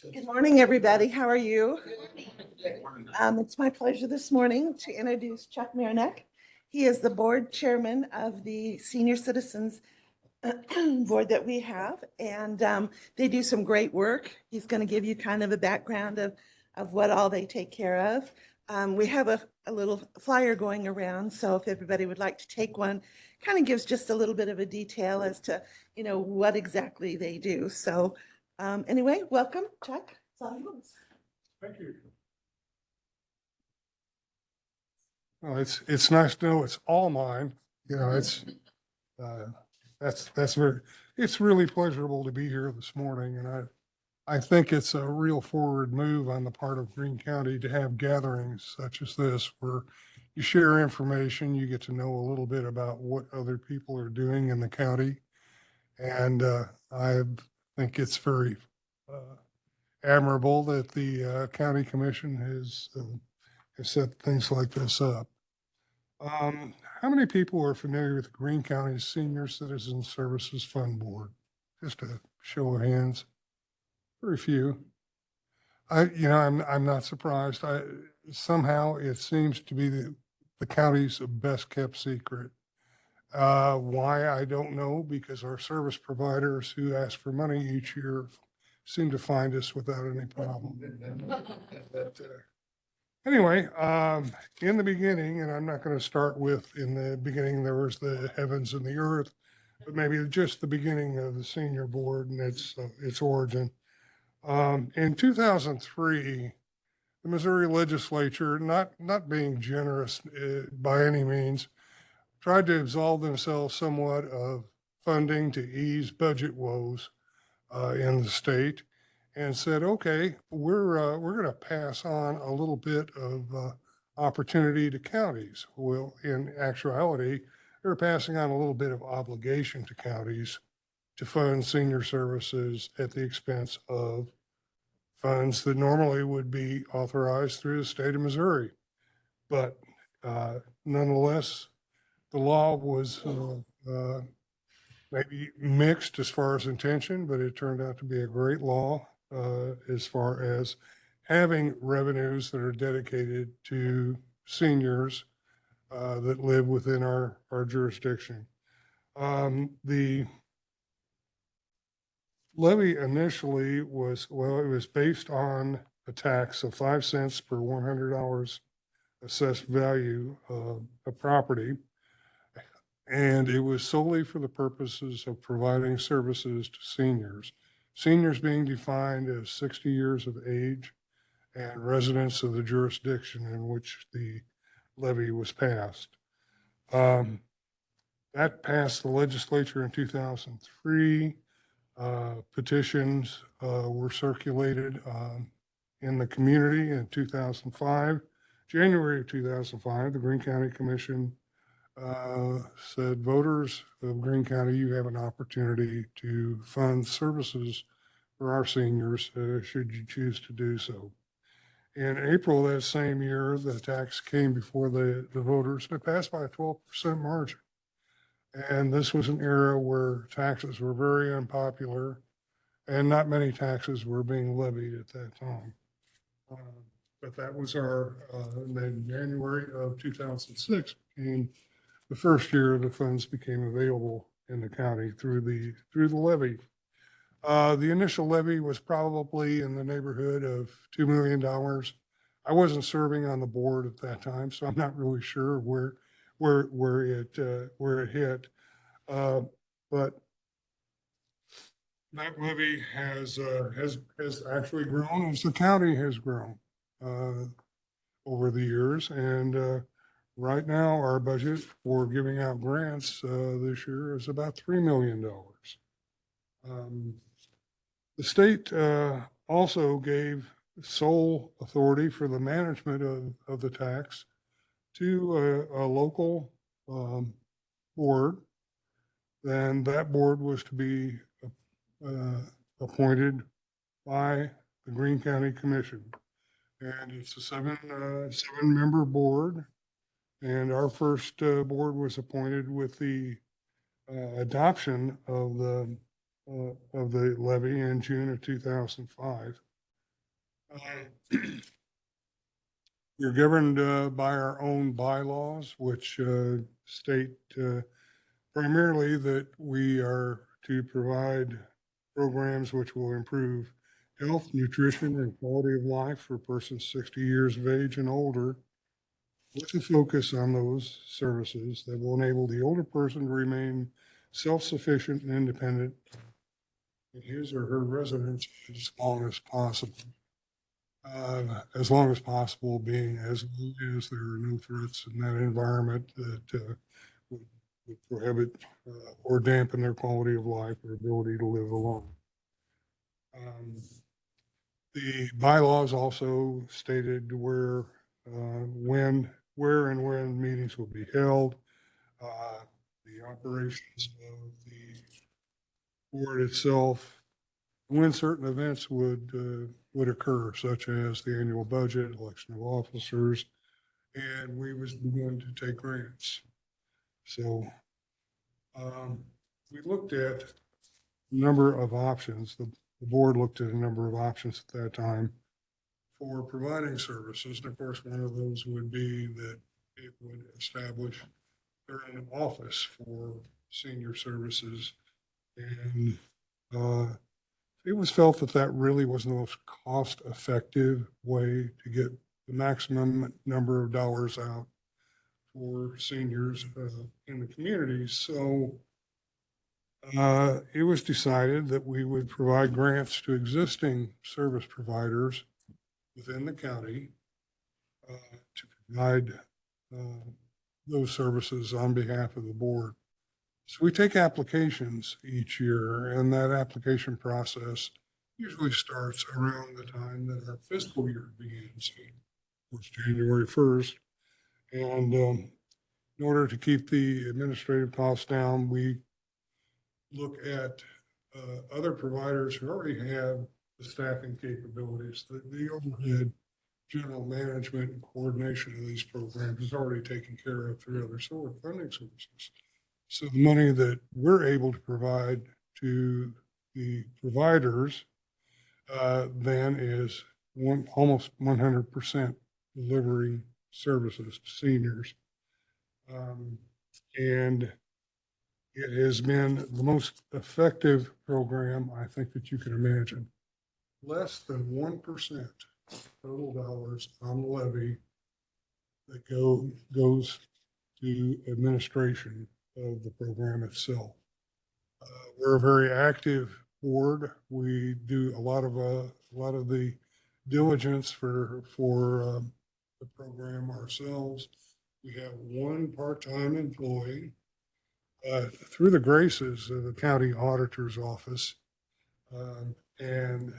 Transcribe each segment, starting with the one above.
Good morning, everybody. How are you? It's my pleasure this morning to introduce Chuck Marinec. He is the board chairman of the Senior Citizens board that we have, and they do some great work. He's going to give you kind of a background of what all they take care of. We have a little flyer going around, so if everybody would like to take one, kind of gives just a little bit of a detail as to, what exactly they do. So anyway, welcome, Chuck. It's all yours. Thank you. Well, it's nice to know it's all mine. It's really pleasurable to be here this morning, and I think it's a real forward move on the part of Greene County to have gatherings such as this where you share information, you get to know a little bit about what other people are doing in the county, and I think it's very admirable that the county commission has set things like this up. How many people are familiar with Greene County's Senior Citizen Services Fund Board? Just a show of hands. Very few. I'm not surprised. Somehow it seems to be the county's best kept secret. Why, I don't know, because our service providers who ask for money each year seem to find us without any problem. But, anyway, in the beginning, and I'm not going to start with in the beginning, there was the heavens and the earth, but maybe just the beginning of the senior board and its origin. In 2003, the Missouri legislature, not being generous by any means, tried to absolve themselves somewhat of funding to ease budget woes in the state, and said, okay, we're going to pass on a little bit of opportunity to counties. Well, in actuality, they're passing on a little bit of obligation to counties to fund senior services at the expense of funds that normally would be authorized through the state of Missouri. But nonetheless, the law was maybe mixed as far as intention, but it turned out to be a great law as far as having revenues that are dedicated to seniors that live within our jurisdiction. The levy initially it was based on a tax of 5 cents per $100 assessed value of property. And it was solely for the purposes of providing services to seniors. Seniors being defined as 60 years of age and residents of the jurisdiction in which the levy was passed. That passed the legislature in 2003. Petitions were circulated in the community in 2005. January of 2005, the Greene County Commission said, voters of Greene County, you have an opportunity to fund services for our seniors should you choose to do so. In April of that same year, the tax came before the voters. It passed by a 12% margin. And this was an era where taxes were very unpopular and not many taxes were being levied at that time. But that was then January of 2006 became the first year the funds became available in the county through the levy. The initial levy was probably in the neighborhood of $2 million. I wasn't serving on the board at that time, so I'm not really sure where it hit. But that levy has actually grown as the county has grown over the years, and right now our budget for giving out grants this year is about $3 million. The state also gave sole authority for the management of the tax to a local board. Then that board was to be appointed by the Greene County Commission. And it's a seven-member board. And our first board was appointed with the adoption of the levy in June of 2005. We're governed by our own bylaws, which state primarily that we are to provide programs which will improve health, nutrition, and quality of life for persons 60 years of age and older, with a focus on those services that will enable the older person to remain self-sufficient and independent in his or her residence as long as possible, being as long as there are no threats in that environment that would prohibit or dampen their quality of life or ability to live alone. The bylaws also stated where and when meetings will be held, the operations of the board itself, when certain events would occur, such as the annual budget, election of officers, and we was beginning to take grants. So we looked at a number of options. The board looked at a number of options at that time for providing services. And of course, one of those would be that it would establish an office for senior services. And it was felt that that really was the most cost-effective way to get the maximum number of dollars out for seniors in the community. So it was decided that we would provide grants to existing service providers within the county to provide those services on behalf of the board. So we take applications each year, and that application process usually starts around the time that our fiscal year begins, which is January 1st. And in order to keep the administrative costs down, we look at other providers who already have the staffing capabilities. The overhead general management and coordination of these programs is already taken care of through other sort of funding sources. So the money that we're able to provide to the providers then is almost 100% delivering services to seniors. And it has been the most effective program I think that you can imagine. Less than 1% total dollars on the levy that goes to administration of the program itself. We're a very active board. We do a lot of the diligence for the program ourselves. We have one part-time employee through the graces of the county auditor's office, and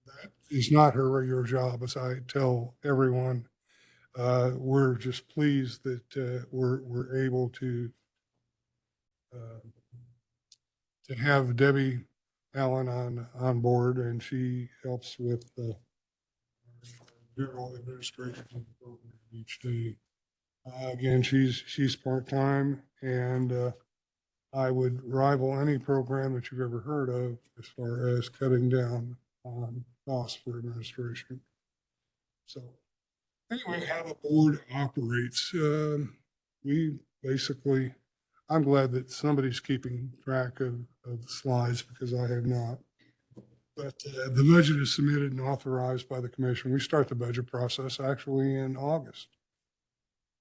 that is not her regular job, as I tell everyone. We're just pleased that we're able to have Debbie Allen on board, and she helps with the general administration of the program each day. Again, she's part-time, and I would rival any program that you've ever heard of as far as cutting down on costs for administration. So anyway, how the board operates, we basically, I'm glad that somebody's keeping track of the slides because I have not. But the budget is submitted and authorized by the commission. We start the budget process actually in August.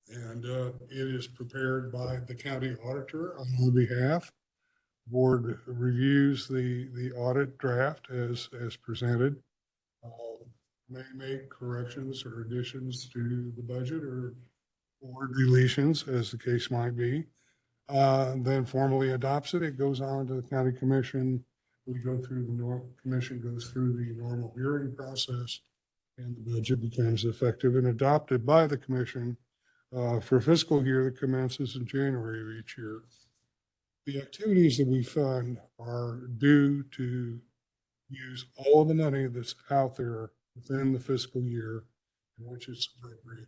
And it is prepared by the county auditor on our behalf. The board reviews the audit draft as presented. May make corrections or additions to the budget or deletions as the case might be. Then formally adopts it. It goes on to the county commission. We go through commission goes through the normal hearing process, and the budget becomes effective and adopted by the commission for a fiscal year that commences in January of each year. The activities that we fund are due to use all of the money that's out there within the fiscal year in which it's appropriated.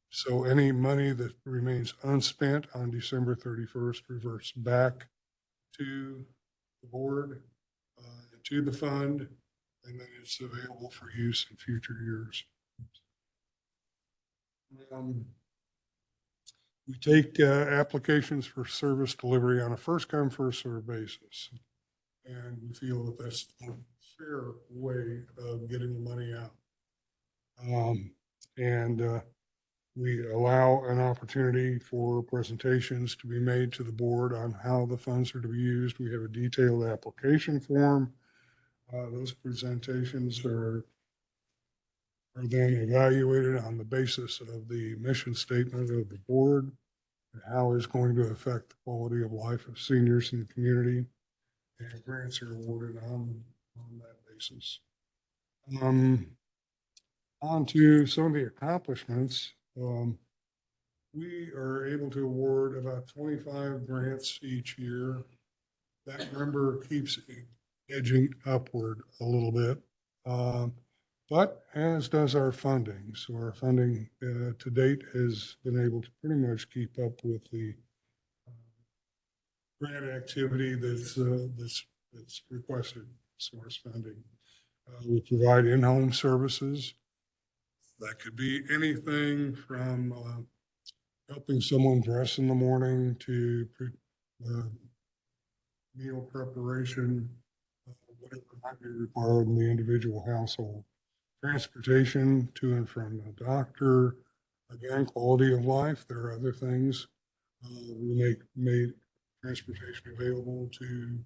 So any money that remains unspent on December 31st reverts back to the board, to the fund, and then it's available for use in future years. We take applications for service delivery on a first come, first served basis. And we feel that that's a fair way of getting the money out. And we allow an opportunity for presentations to be made to the board on how the funds are to be used. We have a detailed application form. Those presentations are then evaluated on the basis of the mission statement of the board and how it's going to affect the quality of life of seniors in the community. And grants are awarded on that basis. On to some of the accomplishments. We are able to award about 25 grants each year. That number keeps edging upward a little bit, but as does our funding. So our funding to date has been able to pretty much keep up with the grant activity that's requested as far as funding. We provide in-home services. That could be anything from helping someone dress in the morning to meal preparation, whatever might be required in the individual household. Transportation to and from the doctor, again, quality of life. There are other things. We made transportation available to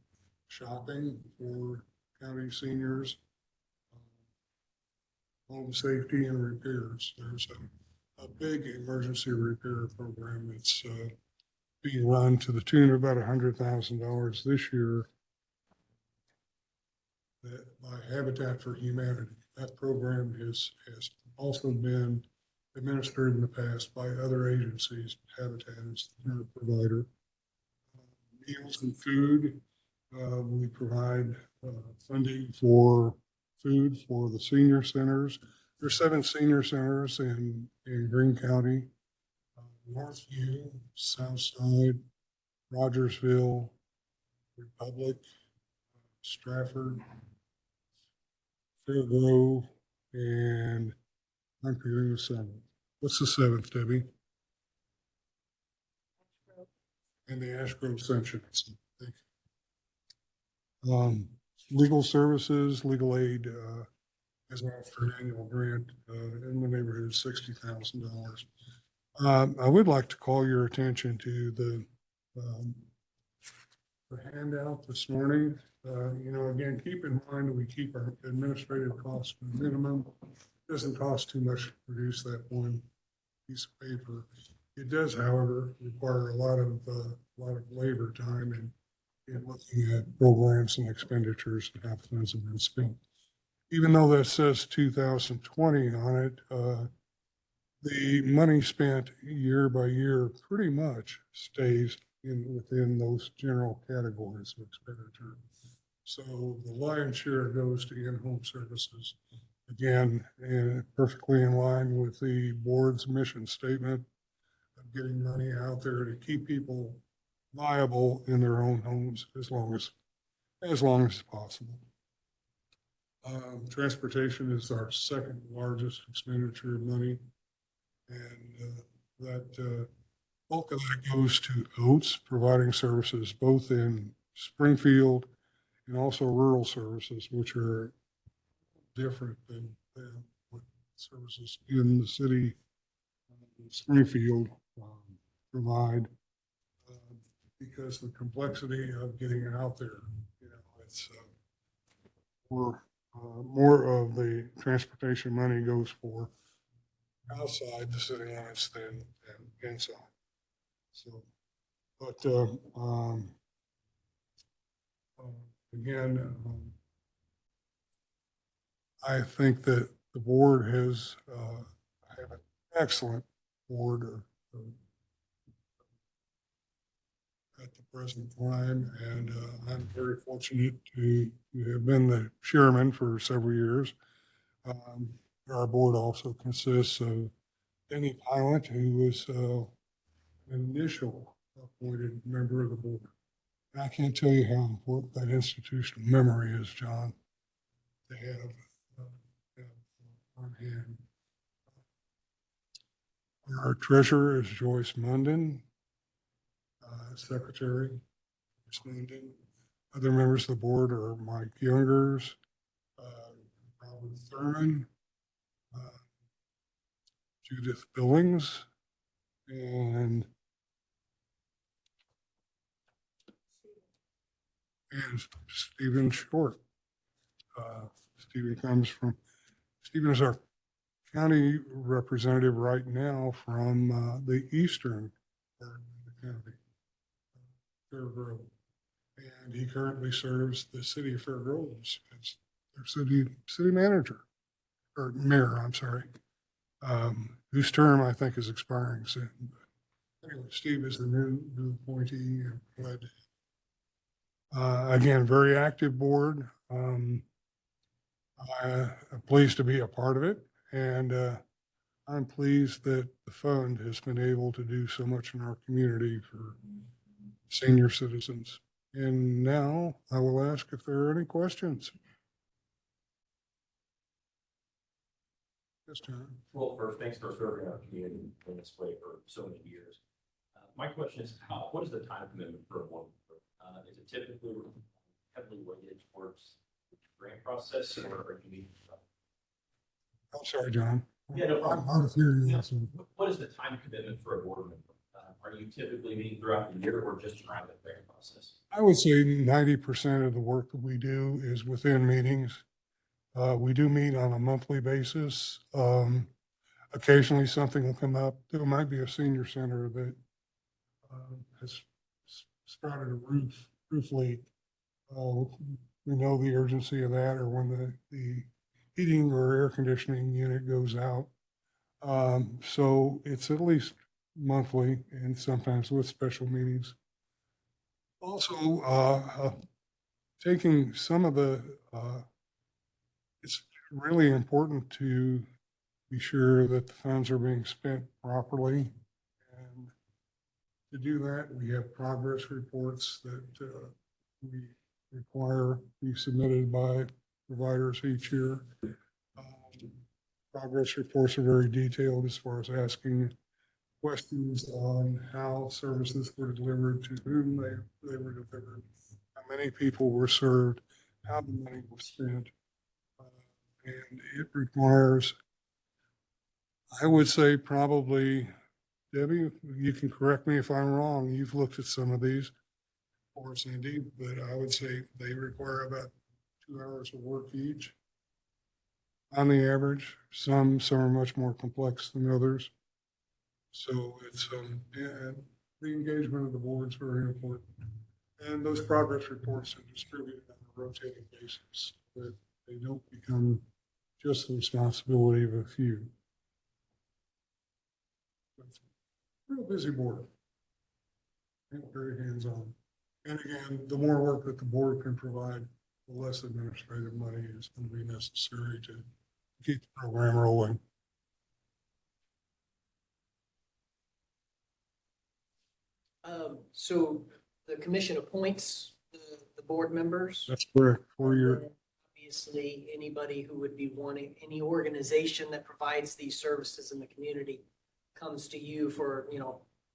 shopping for county seniors, home safety and repairs. There's a big emergency repair program that's being run to the tune of about $100,000 this year by Habitat for Humanity. That program has also been administered in the past by other agencies. Habitat is the current provider. Meals and food. We provide funding for food for the senior centers. There are 7 senior centers in Greene County: Northview, Southside, Rogersville, Republic, Stratford, Fairgrove, and I'm forgetting the 7th. What's the 7th, Debbie? And the Ash Grove Central. Thank you. Legal services, legal aid has asked for an annual grant in the neighborhood of $60,000. I would like to call your attention to the handout this morning. Again, keep in mind that we keep our administrative costs to a minimum. It doesn't cost too much to produce that one piece of paper. It does, however, require a lot of labor time in looking at programs and expenditures and how funds have been spent. Even though that says 2020 on it, the money spent year by year pretty much stays within those general categories of expenditure. So the lion's share goes to in-home services. Again, perfectly in line with the board's mission statement of getting money out there to keep people viable in their own homes as long as possible. Transportation is our second largest expenditure of money, and that bulk of that goes to Oates, providing services both in Springfield and also rural services, which are different than what services in the city Springfield provide, because the complexity of getting it out there. It's more of the transportation money goes for outside the city limits than inside. So, but again, I think that the board has have an excellent board at the present time, and I'm very fortunate to have been the chairman for several years. Our board also consists of Denny Pilot, who was an initial appointed member of the board. I can't tell you how important that institutional memory is, John. to have on hand. Our treasurer is Joyce Munden, secretary, Joyce Munden. Other members of the board are Mike Youngers, Robert Thurman, Judith Billings, and Stephen Short. Stephen is our county representative right now from the eastern part of the county, Fair Grove. And he currently serves the city of Fair Grove as their city manager, or mayor, I'm sorry, whose term I think is expiring soon. But anyway, Steve is the new appointee and glad to again, very active board. I'm pleased to be a part of it, and I'm pleased that the fund has been able to do so much in our community for senior citizens. And now I will ask if there are any questions. Yes, John. Well, first, thanks for serving our community in this way for so many years. My question is, what is the time commitment for a board member? Is it typically heavily weighted towards the grant process, or are you need? I'm sorry, John. Yeah, no problem. I'm hard of hearing you. So. What is the time commitment for a board member? Are you typically meeting throughout the year, or just around the grant process? I would say 90% of the work that we do is within meetings. We do meet on a monthly basis. Occasionally something will come up. There might be a senior center that has sprouted a roof leak. We know the urgency of that, or when the heating or air conditioning unit goes out. So it's at least monthly, and sometimes with special meetings. Also, taking some of the, it's really important to be sure that the funds are being spent properly. And to do that, we have progress reports that we require be submitted by providers each year. Progress reports are very detailed as far as asking questions on how services were delivered, to whom they were delivered, how many people were served, how the money was spent. And it requires, I would say probably, Debbie, you can correct me if I'm wrong. You've looked at some of these for us, Andy, but I would say they require about 2 hours of work each on the average. Some are much more complex than others. So it's, and the engagement of the board is very important. And those progress reports are distributed on a rotating basis, that they don't become just the responsibility of a few. It's a real busy board. And very hands-on. And again, the more work that the board can provide, the less administrative money is going to be necessary to keep the program rolling. So the commission appoints the board members. That's correct. For your Obviously, anybody who would be wanting, any organization that provides these services in the community comes to you for,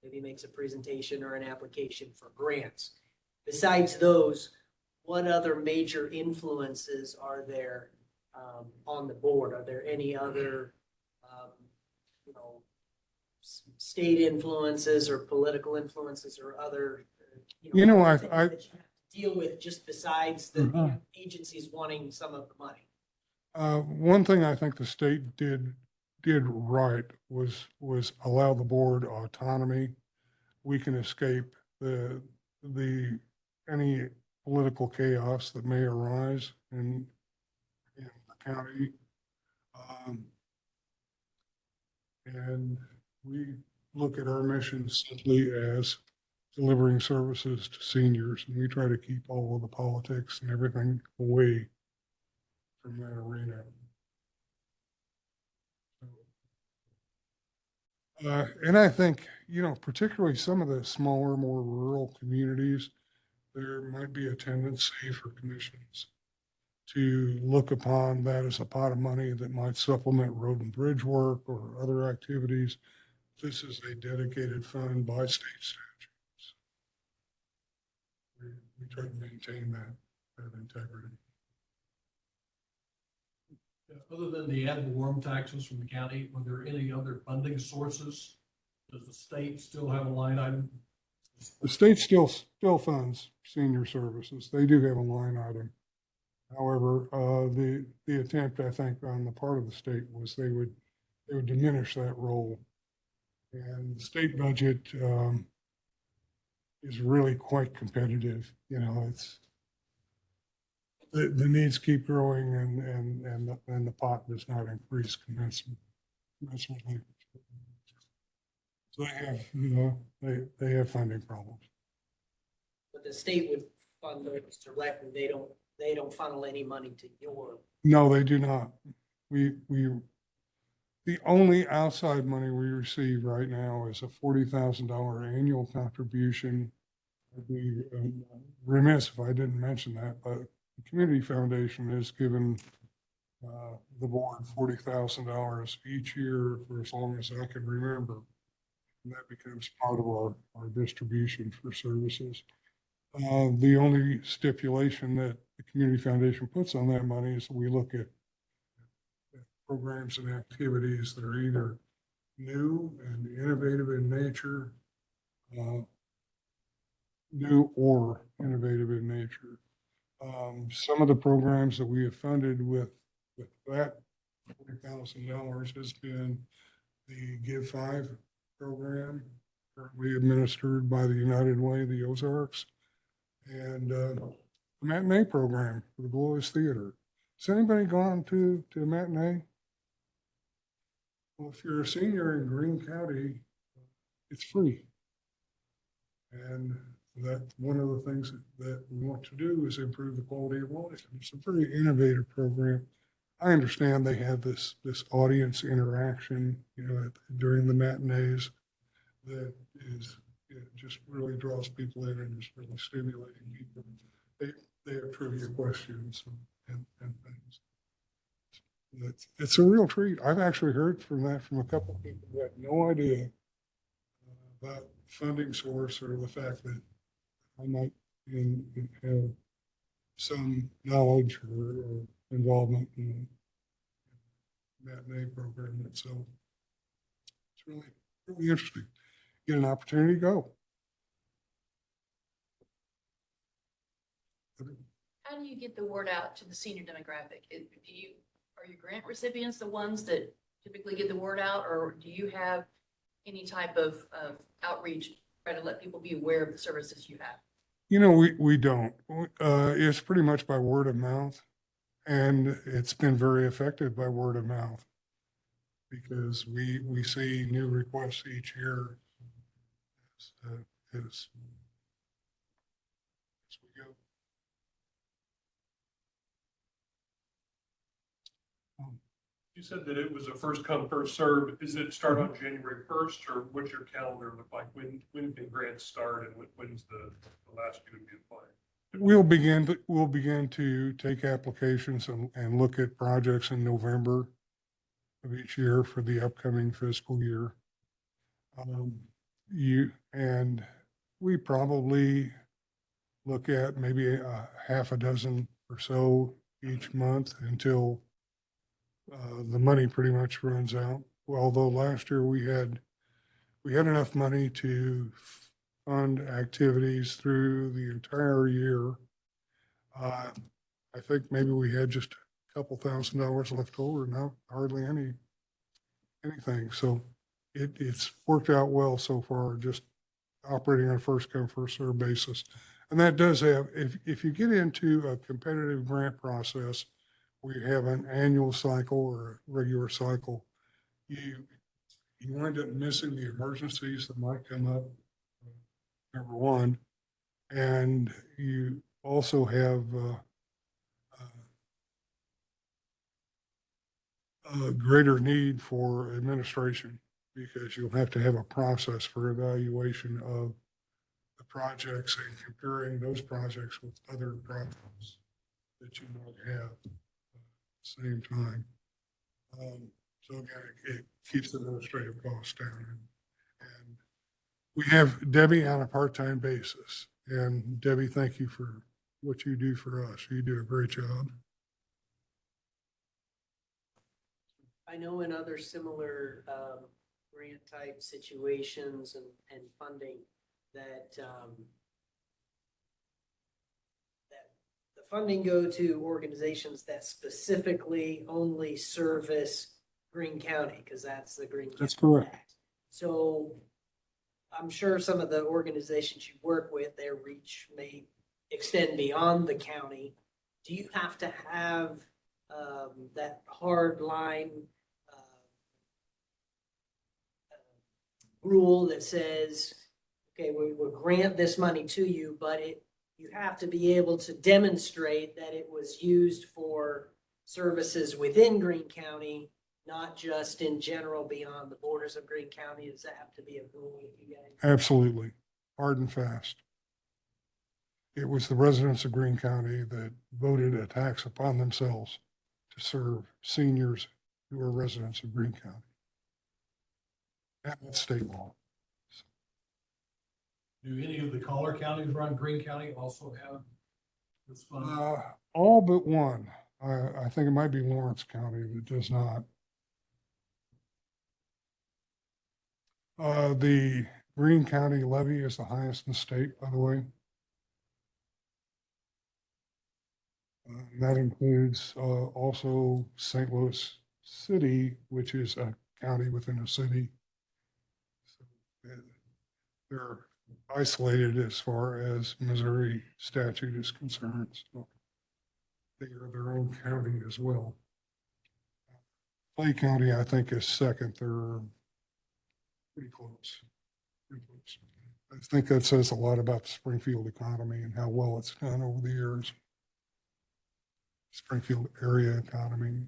maybe makes a presentation or an application for grants. Besides those, what other major influences are there on the board? Are there any other, state influences or political influences or other, I things that you have to deal with just besides the agencies wanting some of the money? one thing I think the state did right was allow the board autonomy. We can escape any political chaos that may arise in the county. And we look at our mission simply as delivering services to seniors, and we try to keep all of the politics and everything away from that arena. And I think, particularly some of the smaller, more rural communities, there might be a tendency for commissions to look upon that as a pot of money that might supplement road and bridge work or other activities. This is a dedicated fund by state statutes. We try to maintain that integrity. Other than the ad valorem taxes from the county, are there any other funding sources? Does the state still have a line item? The state still funds senior services. They do have a line item. However, the attempt, I think, on the part of the state was they would diminish that role. And the state budget is really quite competitive. You know, it's the needs keep growing and the pot does not increase commensurately. So they have, you know, they have funding problems. But the state would fund those directly. They don't funnel any money to your. No, they do not. The only outside money we receive right now is a $40,000 annual contribution. I'd be remiss if I didn't mention that, but the Community Foundation has given the board $40,000 each year for as long as I can remember. And that becomes part of our distribution for services. The only stipulation that the Community Foundation puts on that money is we look at programs and activities that are either new and innovative in nature, new or innovative in nature. Some of the programs that we have funded with that $40,000 has been the Give Five program, currently administered by the United Way, the Ozarks, and the matinee program for the Glories Theater. Has anybody gone to a matinee? Well, if you're a senior in Greene County, it's free. And that's one of the things that we want to do is improve the quality of life. It's a very innovative program. I understand they have this audience interaction, you know, during the matinees that is, it just really draws people in and is really stimulating people. They have trivia questions and things. It's a real treat. I've actually heard from a couple of people who had no idea about funding source or the fact that I might have some knowledge or involvement in the matinee program. And so it's really interesting. Get an opportunity to go. How do you get the word out to the senior demographic? Are your grant recipients the ones that typically get the word out, or do you have any type of outreach to try to let people be aware of the services you have? You know, we don't. It's pretty much by word of mouth, and it's been very effective by word of mouth because we see new requests each year as we go. You said that it was a first come, first serve. Is it start on January 1st, or what's your calendar look like? When can grants start and when's the last due to be applied? We'll begin to take applications and look at projects in November of each year for the upcoming fiscal year. We probably look at maybe a half a dozen or so each month until the money pretty much runs out. Well, although last year we had enough money to fund activities through the entire year. I think maybe we had just a couple $1,000s left over, not hardly anything. So it's worked out well so far, just operating on a first come, first served basis. And that does have, if you get into a competitive grant process, we have an annual cycle or a regular cycle, you wind up missing the emergencies that might come up, number one, and you also have a greater need for administration because you'll have to have a process for evaluation of the projects and comparing those projects with other projects. that you might have at the same time. So again, it keeps the administrative costs down. And we have Debbie on a part-time basis. And Debbie, thank you for what you do for us. You do a great job. I know in other similar grant type situations and funding that that the funding go to organizations that specifically only service Greene County, because that's the Greene. That's County correct. Act. So I'm sure some of the organizations you work with, their reach may extend beyond the county. Do you have to have that hard line rule that says, okay, we will grant this money to you, but you have to be able to demonstrate that it was used for services within Greene County, not just in general beyond the borders of Greene County? Does that have to be a rule with you guys? Absolutely. Hard and fast. It was the residents of Greene County that voted a tax upon themselves to serve seniors who are residents of Greene County. And that's state law. Do any of the collar counties around Greene County also have this fund? All but one. I think it might be Lawrence County that does not. The Greene County levy is the highest in the state, by the way. That includes also St. Louis City, which is a county within a city. So they're isolated as far as Missouri statute is concerned. So they are their own county as well. Clay County, I think, is second. They're pretty close. Pretty close. I think that says a lot about the Springfield economy and how well it's done over the years. Springfield area economy.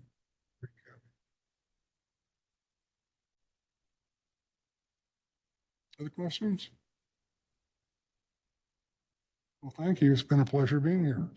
Other questions? Well, thank you. It's been a pleasure being here.